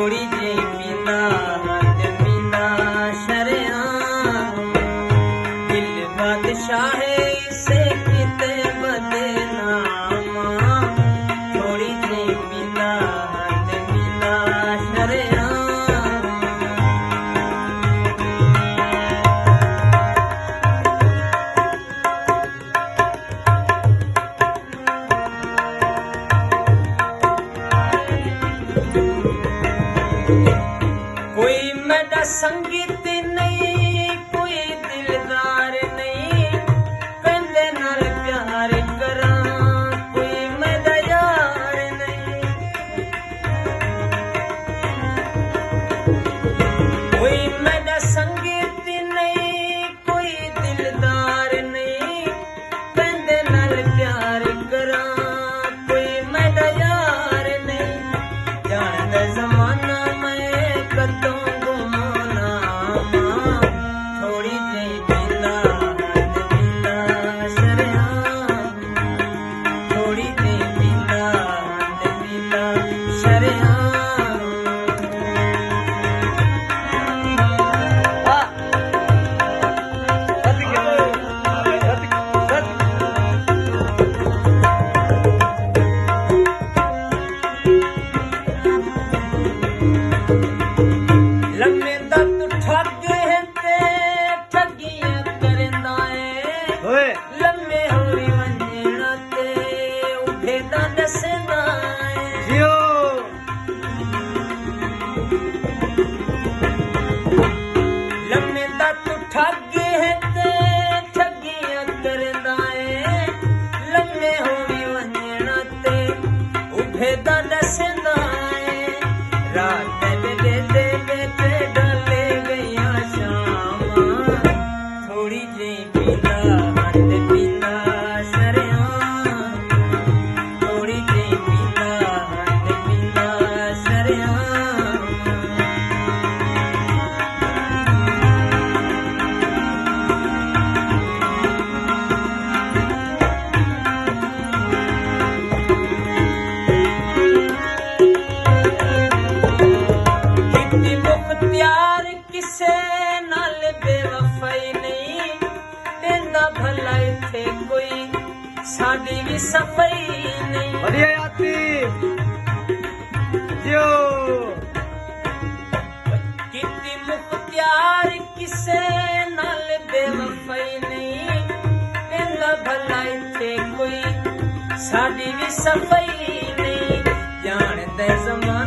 थोड़ी जी पींदा ते पींदा शरेआम दिल बादशाह से किते बदनाम थोड़ी जी पींदा ते पींदा शरेआम कोई मेरा संगीत नहीं कोई दिलदार नहीं कंधे नाल प्यार करा कोई मेरा यार नहीं कोई मेरा संगीत नहीं कोई दिलदार नहीं कंधे नाल प्यार करा कोई मेरा यार नहीं जानदा जमाना कदों गुमाना थोड़ी जी पींदा ते पींदा शरेआम थोड़ी जी पींदा ते पींदा शरेआम लम्मे दा तू ठग है ते ठगियां करदा है लम्मे होई वंजना ते उठे दा दसदा है जियो लम्मे दा तू ठग है ते ठगियां करदा है लम्मे होई वंजना ते उठे दा दसदा है रात दे दे डाले गया शाम थोड़ी जी पींदा ते पींदा शरेआम थोड़ी जी पींदा ते पींदा शरेआम कितनी मुख्तियार किसे नाल बेवफाई नहीं देंदा भला इत्थे कोई साडी भी सफाई नहीं बढ़िया यात्री जियो कितनी मुख्तियार किसे नाल बेवफाई नहीं देंदा भला इत्थे कोई साडी भी सफाई नहीं जानदे जमाना